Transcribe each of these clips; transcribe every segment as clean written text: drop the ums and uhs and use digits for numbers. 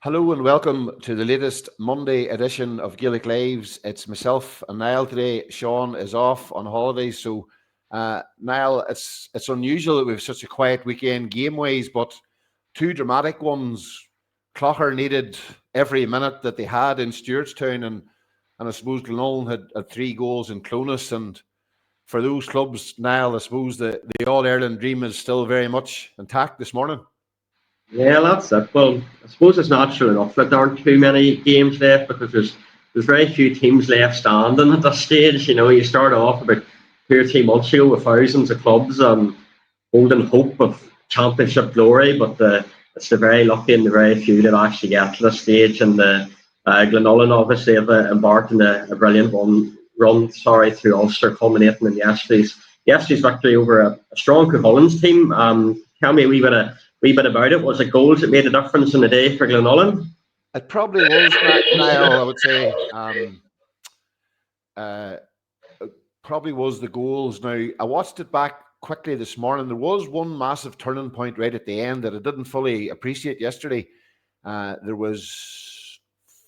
Hello and welcome to the latest Monday edition of Gaelic Lives. It's myself and Niall today. Sean is off on holidays, so Niall, it's unusual that we have such a quiet weekend game-wise, but two dramatic ones. Clogher needed every minute that they had in Stewartstown, and I suppose Glenullin had 3 goals in Clonus, and for those clubs, Niall, I suppose the All-Ireland dream is still very much intact this morning. Yeah, that's it. Well, I suppose it's natural enough that there aren't too many games left because there's very few teams left standing at this stage. You know, you start off about 2 or 3 months ago with thousands of clubs holding hope of championship glory, but it's the very lucky and the very few that actually get to this stage. And Glenullin obviously have embarked on a brilliant run through Ulster, culminating in yesterday's victory over a strong Clogher's team. Tell me a wee bit about it. Was it goals that made a difference in the day for Glenullin? It probably was, Niall, I would say. It probably was the goals. Now, I watched it back quickly this morning. There was one massive turning point right at the end that I didn't fully appreciate yesterday. There was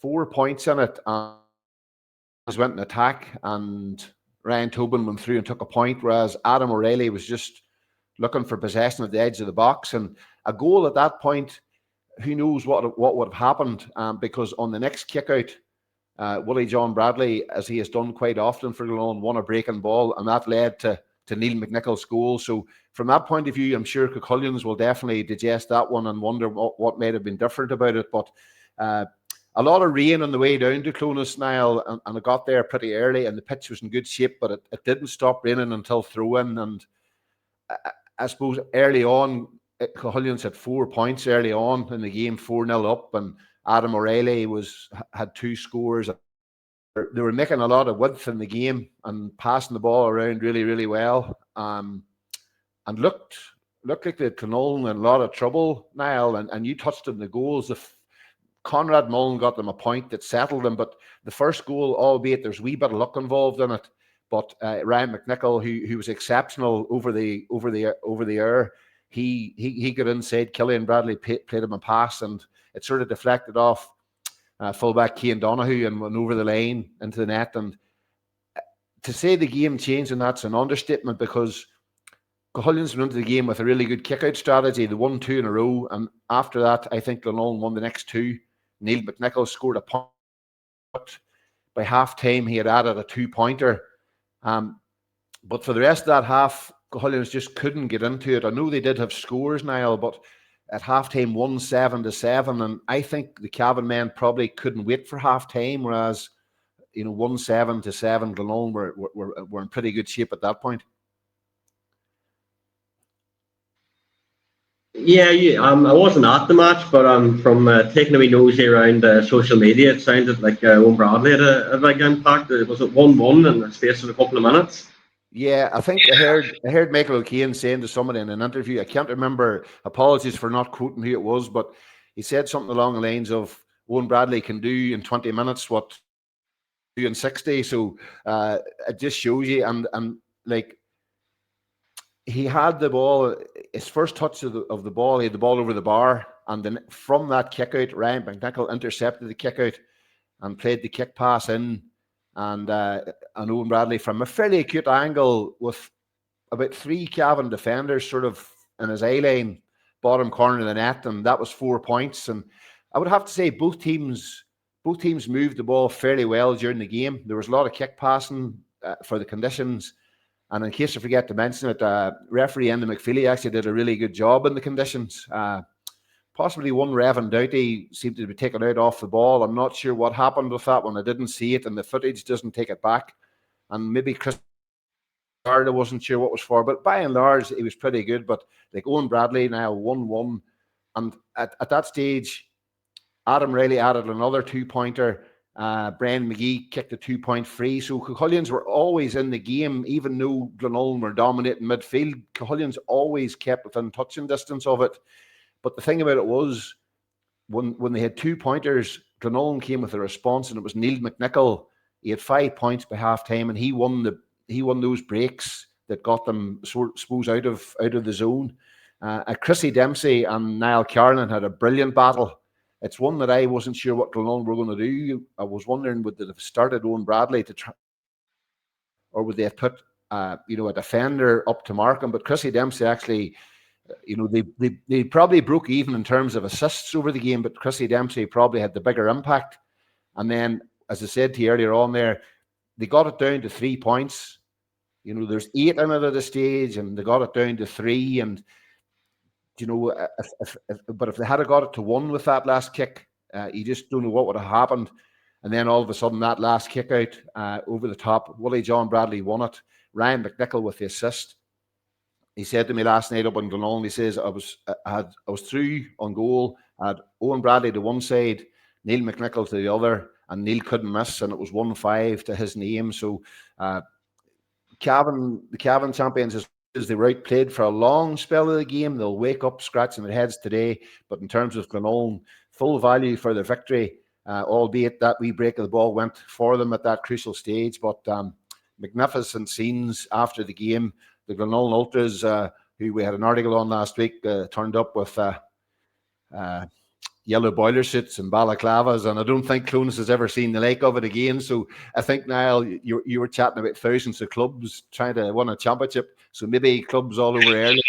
4 points in it. Went in attack, and Ryan Tobin went through and took a point, whereas Adam O'Reilly was just looking for possession at the edge of the box. And a goal at that point, who knows what would have happened, because on the next kick out, Willie John Bradley, as he has done quite often for Glenullin, won a breaking ball, and that led to Neil McNichol's goal. So from that point of view, I'm sure Clogher's will definitely digest that one and wonder what might have been different about it. But a lot of rain on the way down to Clonus, Niall, and I got there pretty early, and the pitch was in good shape, but it didn't stop raining until throw-in. And I suppose early on, Clogher's had 4 points early on in the game, 4-0 up, and Adam O'Reilly had 2 scores. They were making a lot of width in the game and passing the ball around really, really well, and looked like the Glenullin in a lot of trouble, Niall. And you touched on the goals. Conrad Mullen got them a point that settled them, but the first goal, albeit there's a wee bit of luck involved in it, but Ryan McNichol, who was exceptional over the air, he got inside. Killian Bradley played him a pass, and it sort of deflected off fullback Cian Donoghue and went over the line into the net. And to say the game changed, and that's an understatement, because Clogher's went into the game with a really good kick-out strategy. They won 2 in a row, and after that, I think Glenullin won the next 2. Neil McNichol scored a point. By half-time, he had added a 2-pointer. But for the rest of that half, Clogher's just couldn't get into it. I know they did have scores, Niall, but at half-time, 1-7-7, and I think the Cavan men probably couldn't wait for half-time, whereas 1-7-7, Glenullin were in pretty good shape at that point. Yeah, I wasn't at the match, but from taking a wee nosy around social media, it sounded like Eoin Bradley had a big impact. Was it 1-1 in the space of a couple of minutes? Yeah, I think I heard Michael O'Kane saying to somebody in an interview, I can't remember, apologies for not quoting who it was, but he said something along the lines of Eoin Bradley can do in 20 minutes what do in 60. So it just shows you, and like, he had the ball, his first touch of the ball, he had the ball over the bar, and then from that kick out, Ryan McNichol intercepted the kick out and played the kick pass in, and Eoin Bradley from a fairly acute angle with about 3 Cavan defenders sort of in his eye line, bottom corner of the net, and that was 4 points. And I would have to say both teams moved the ball fairly well during the game. There was a lot of kick passing for the conditions. And in case I forget to mention it, referee Enda McFeely actually did a really good job in the conditions. Possibly one Revan Doughty seemed to be taken out off the ball. I'm not sure what happened with that one. I didn't see it, and the footage doesn't take it back. And maybe Chris I wasn't sure what was for, but by and large, he was pretty good. But like Eoin Bradley now 1-1. And at that stage, Adam Riley added another 2-pointer. Brian McGee kicked a 2-point free. So Clogher's were always in the game, even though Glenullin were dominating midfield. Clogher's always kept within touching distance of it. But the thing about it was, when they had 2-pointers, Glenullin came with a response, and it was Neil McNichol. He had 5 points by half time, and he won those breaks that got them suppose out of the zone. Chrissy Dempsey and Niall Carlin had a brilliant battle. it's one that I wasn't sure what Glenullin were going to do. I was wondering, would they have started Eoin Bradley to try, or would they have put a defender up to mark him? But Chrissy Dempsey actually, they probably broke even in terms of assists over the game, but Chrissy Dempsey probably had the bigger impact. And then, as I said to you earlier on there, they got it down to 3 points. There's 8 in it at the stage, and they got it down to 3. And but if they had got it to 1 with that last kick, you just don't know what would have happened. And then all of a sudden, that last kick out over the top, Willie John Bradley won it. Ryan McNichol with the assist. He said to me last night up in Glenullin, he says, I was through on goal. I had Eoin Bradley to one side, Neil McNichol to the other, and Neil couldn't miss, and it was 1-5 to his name. So the Cavan champions, as they were outplayed for a long spell of the game, they'll wake up scratching their heads today. But in terms of Glenullin, full value for the victory, albeit that wee break of the ball went for them at that crucial stage. But magnificent scenes after the game. The Glenullin Ultras, who we had an article on last week, turned up with yellow boiler suits and balaclavas, and I don't think Clonus has ever seen the like of it again. So I think, Niall, you were chatting about thousands of clubs trying to win a championship. So maybe clubs all over Ireland,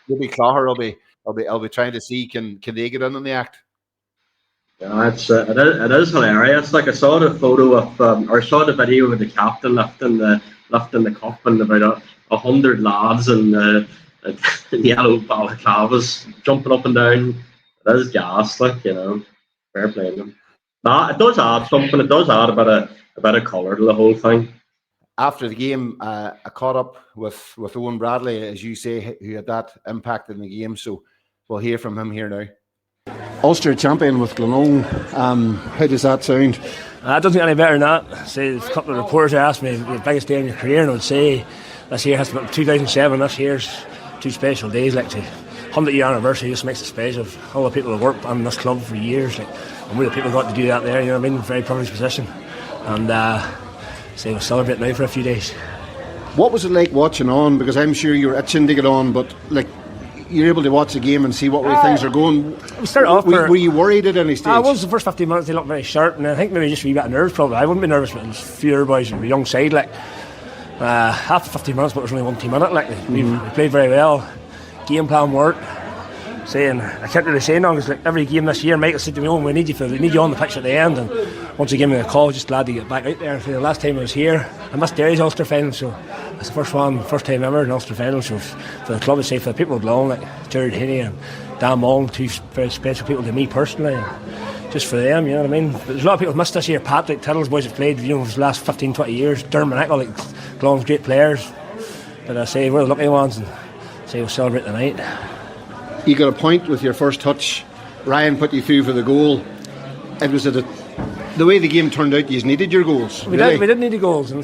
maybe Clogher will be trying to see can they get in on the act. Yeah, it is hilarious. Like I saw the photo of, or saw the video of the captain lifting the cup, and about 100 lads in yellow balaclavas jumping up and down. It is gas, like, fair play to them. It does add something. It does add a bit of colour to the whole thing. After the game, I caught up with Eoin Bradley, as you say, who had that impact in the game. So we'll hear from him here now. Ulster champion with Glenullin. How does that sound? It doesn't get any better than that. Say, a couple of reporters asked me the biggest day in your career, and I would say this year has been 2007. This year's 2 special days. Like the 100-year anniversary just makes it special. All the people who worked on this club for years, and we the people got to do that there. Very privileged position, and we'll celebrate now for a few days. What was it like watching on? Because I'm sure you're itching to get on, but you're able to watch the game and see what way things are going. We started off. Were you worried at any stage? I was. The first 15 minutes they looked very sharp, and I think maybe just a wee bit of nerves. Probably I wouldn't be nervous, but it was a few other boys on the young side. After 15 minutes, but it was only 1 team in it. We played very well. Game plan worked. I can't really say no, because every game this year, Michael said to me, we need you on the pitch at the end. And once he gave me a call, just glad to get back out there. For the last time I was here, I missed Derry's Ulster final, so it's the first time ever in Ulster final. So for the club, I'd say for the people of Glenullin, Jared Hinney and Dan Mullen, 2 very special people to me personally. And just for them, you know what I mean. There's a lot of people missed this year. Patrick Tiddle's boys have played, for the last 15-20 years. Dermot McConnell, Glenullin's great players. But I say we're the lucky ones, and we'll celebrate tonight. You got a point with your first touch. Ryan put you through for the goal. It was the way the game turned out. You needed your goals. We did need the goals. And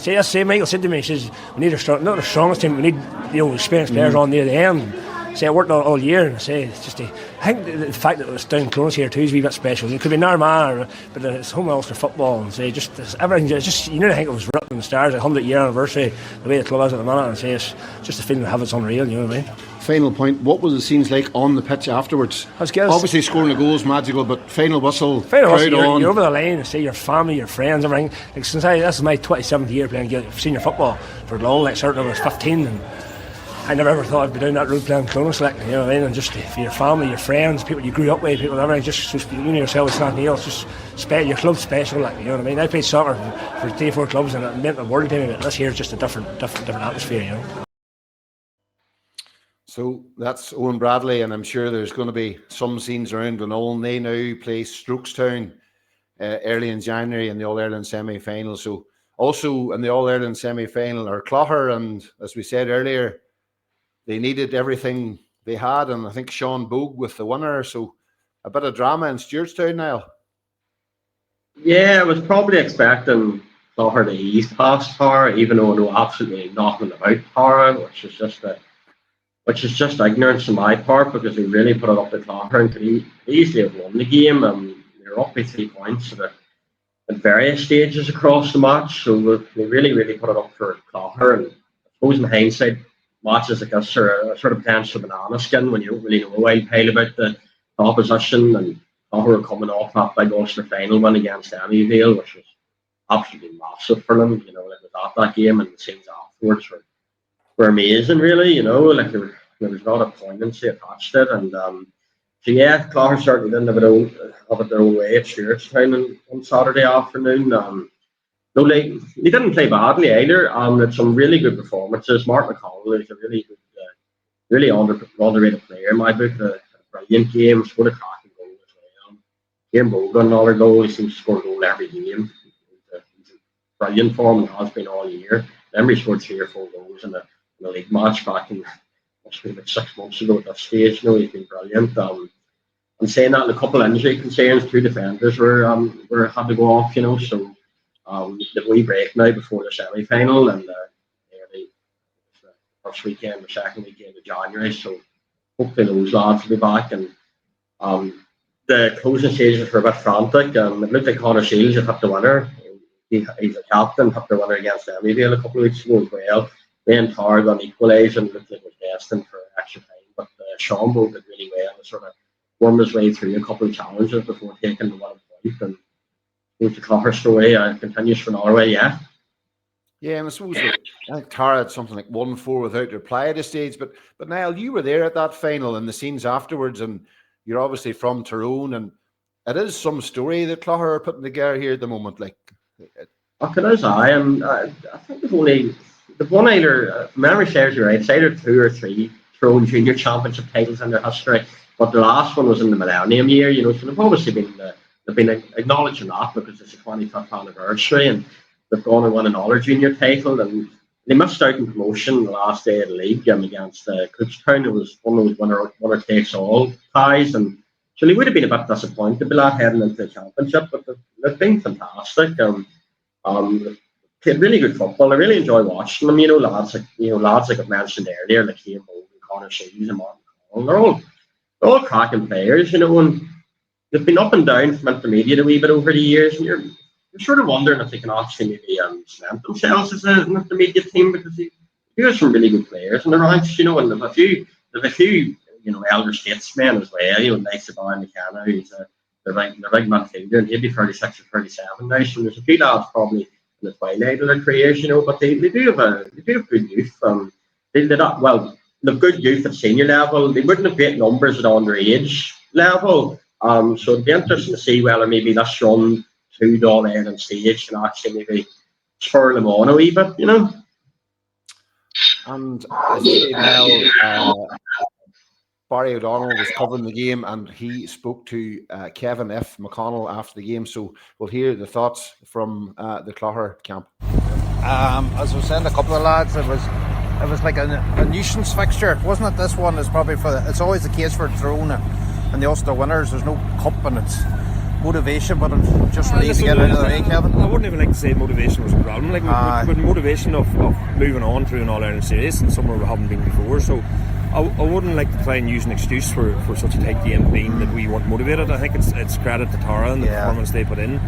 Michael said to me, he says, we need not the strongest team. We need experienced players on near the end. I worked on all year, and it's just I think the fact that it's down close here too is a wee bit special. It could be Narman, but it's home Ulster football, and everything. I think it was written in the stars. 100-year anniversary, the way the club is at the minute, and it's just a feeling to have it's unreal. You know what I mean? Final point. What was the scenes like on the pitch afterwards? Obviously, scoring a goal is magical, but final whistle, crowd on. You're over the line and see your family, your friends, everything. This is my 27th year playing senior football for long. Certainly I was 15, and I never ever thought I'd be down that road playing Clonus, you know what I mean? And just for your family, your friends, people you grew up with, people, everything, just you know yourself, it's not else, just your club's special, you know what I mean? I played soccer for 3 or 4 clubs, and it meant the world to me, but this year's just a different atmosphere, you know. So that's Eoin Bradley, and I'm sure there's going to be some scenes around Glenullin. They now play Strokestown early in January in the All-Ireland semi-final. So also in the All-Ireland semi-final are Clogher, and as we said earlier, they needed everything they had, and I think Sean Bogue with the winner. So a bit of drama in Stewartstown now. Yeah, I was probably expecting Clogher to ease past Tara, even though I know absolutely nothing about Tara, which is just ignorance on my part, because we really put it up to Clogher and could easily have won the game. They were up by 3 points at various stages across the match, so we really put it up for Clogher. And I suppose in hindsight, matches like this are a sort of potential banana skin when you don't really know a wild pile about the opposition, and Clogher were coming off that big Ulster final win against Emmyvale, which was absolutely massive for them. Like was at that game, and the scenes afterwards were amazing. Really, like there was a lot of poignancy attached to it, and so yeah, Clogher certainly didn't have it their own way at Stewartstown on Saturday afternoon. No, they didn't play badly either. Had some really good performances. Mark McConnell is a really good, really underrated player in my book. A brilliant game, scored a cracking goal as well. Game Bogan, another goal. He seems to score a goal every game. He's in brilliant form and has been all year. Emery scored 3 or 4 goals in a league match back in must be about 6 months ago at that stage. He's been brilliant. I'm saying that in a couple of injury concerns, 2 defenders were had to go off. So. The wee break now before the semi-final, and the first weekend, the second weekend of January. So hopefully those lads will be back. And the closing stages were a bit frantic. It looked like Connor Shields had hit the winner. He's a captain, hit the winner against Emmyvale a couple of weeks ago as well. Then Targ on equalised and looked like it was destined for extra time. But Sean broke it really well and sort of wormed his way through a couple of challenges before taking the 1 point. And the Clogher story continues for Norway, yeah. Yeah, and I suppose I think Tara had something like 1-4 without reply at this stage. But Niall, you were there at that final and the scenes afterwards, and you're obviously from Tyrone, and it is some story that Clogher are putting together here at the moment. Like, it is, and I think they've won either, memory serves you right, it's either 2 or 3 Tyrone Junior Championship titles in their history. But the last one was in the Millennium year, so they've obviously been acknowledging that because it's a 25th anniversary, and they've gone and won another junior title, and they missed out in promotion the last day of the league against Cookstown. It was one of those winner takes all ties, and so they would have been a bit disappointed with that heading into the championship, but they've been fantastic. They've played really good football. I really enjoy watching them. Lads like I've mentioned earlier, like Eoin, Connor Shields, and Mark McConnell. They're all cracking players, and they've been up and down from intermediate a wee bit over the years, and you're sort of wondering if they can actually maybe cement themselves as an intermediate team, because they have some really good players in the ranks, and they've a few elder statesmen as well, like Brian McConnell, who's their big midfielder, and he'll be 36 or 37 now, so there's a few lads probably in the twilight of their careers, but they do have good youth. They've good youth at senior level. They wouldn't have great numbers at underage level. So it'd be interesting to see whether maybe this run to the All-Ireland stage can actually maybe spur them on a wee bit, And as you say now, Barry O'Donnell was covering the game, and he spoke to Kevin F. McConnell after the game. So we'll hear the thoughts from the Clogher camp. As I was saying, a couple of lads, it was like a nuisance fixture, wasn't it? This one is probably it's always the case for Tyrone and the Ulster winners. There's no cup, and it's motivation, but I'm just relieved to get out of the way, Kevin. I wouldn't even like to say motivation was a problem. With motivation of moving on through an All-Ireland series and somewhere we haven't been before. So I wouldn't like to try and use an excuse for such a tight game, being that we weren't motivated. I think it's credit to Tara and the performance they put in.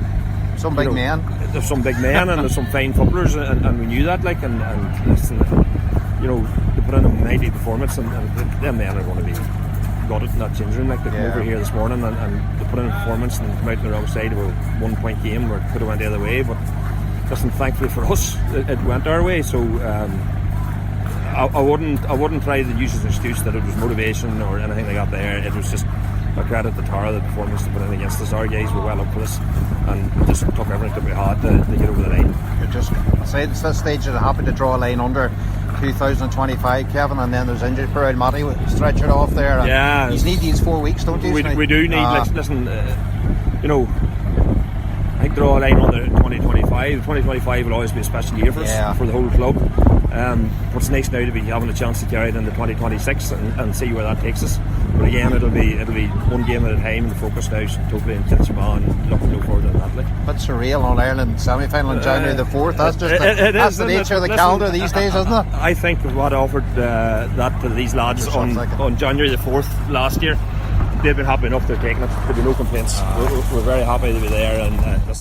Some big men. There's some big men and there's some fine footballers, and we knew that. And listen, they put in a mighty performance, and them men are going to be gutted in that change room. They come over here this morning and they put in a performance and come out on the wrong side of a 1 point game where it could have went the other way. But listen, thankfully for us, it went our way. So I wouldn't try to use as an excuse that it was motivation or anything like that there. It was just a credit to Tara, the performance they put in against us. Our guys were well up for this, and we just took everything that we had to get over the line. You're just at this stage, you're happy to draw a line under 2025, Kevin, and then there's injury for Matty stretchered off there. And you need these 4 weeks, don't you? We do need. Listen, I think draw a line under 2025. 2025 will always be a special year for us, for the whole club. But it's nice now to be having a chance to carry it into 2026 and see where that takes us. But again, it'll be one game at a time. The focus now is totally in Kilshaman and looking no further than that. But surreal on Ireland semi-final on January the 4th. That's just that's the nature of the calendar these days, isn't it? I think what offered that to these lads on January the 4th last year, they've been happy enough they're taking it. There'll be no complaints. We're very happy to be there. And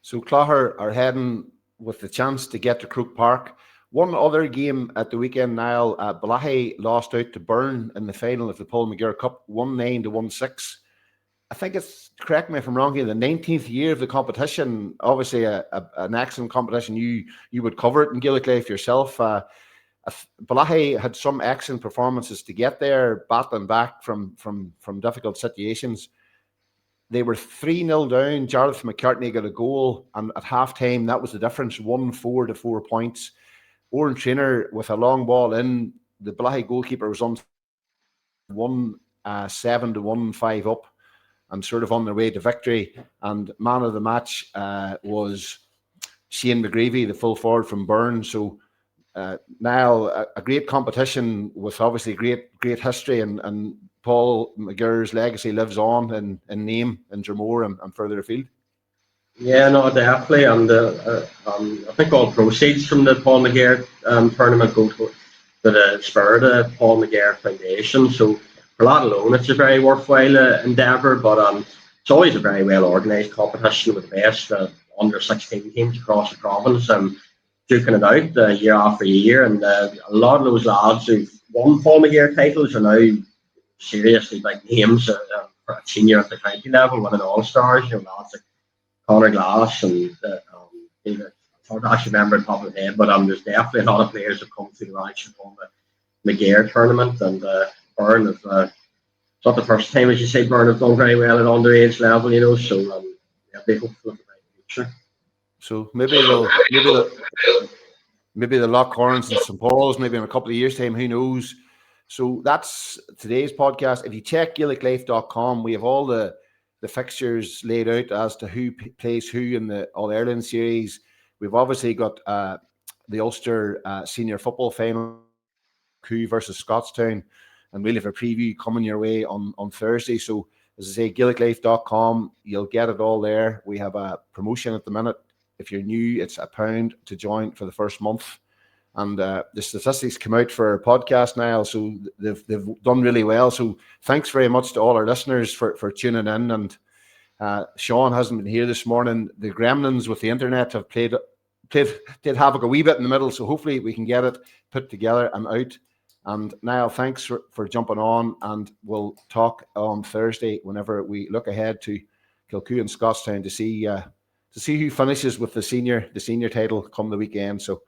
so Clogher are heading with the chance to get to Croke Park One other game at the weekend, Niall, Balahi lost out to Burren in the final of the Paul McGirr Cup, 1-9 to 1-6. I think it's, correct me if I'm wrong here, the 19th year of the competition. Obviously, an excellent competition. You would cover it in Gaelic Life yourself. Balahi had some excellent performances to get there, battling back from difficult situations. They were 3-0 down. Jarlath McCartney got a goal, and at half-time, that was the difference, 1-4 to 4 points. Oran Trainer with a long ball in. The Balahi goalkeeper was on 1-7 to 1-5 up and sort of on their way to victory. And man of the match was Shane McGreevy, the full forward from Burren. So now a great competition with obviously great history, and Paul McGirr's legacy lives on in name in Dromore and further afield. Yeah, no, definitely. And I think all proceeds from the Paul McGirr tournament go to the Spur, the Paul McGirr Foundation. So for that alone, it's a very worthwhile endeavour. But it's always a very well organised competition with the best under 16 teams across the province, duking it out year after year. And a lot of those lads who've won Paul McGirr titles are now seriously big names for a senior at the county level, winning All-Stars. Lads like Conor Glass and David. It's hard to actually remember on top of the head, but there's definitely a lot of players that come through the ranks from the McGirr tournament. And Burren have, it's not the first time, as you say, Burren have done very well at underage level, so yeah, they hope for the future. So maybe the Lockhorns and St. Paul's, maybe in a couple of years' time, who knows? So that's today's podcast. If you check GaelicLife.com, we have all the fixtures laid out as to who plays who in the All-Ireland series. We've obviously got the Ulster senior football final, Coo versus Scottstown, and we'll have a preview coming your way on Thursday. So as I say, GaelicLife.com, you'll get it all there. We have a promotion at the minute. If you're new, it's £1 to join for the first month. And the statistics come out for our podcast now, so they've done really well. So thanks very much to all our listeners for tuning in. And Sean hasn't been here this morning. The gremlins with the internet have played havoc a wee bit in the middle, so hopefully we can get it put together and out. And Niall, thanks for jumping on, and we'll talk on Thursday whenever we look ahead to Kilcoo and Scottstown to see who finishes with the senior title come the weekend. So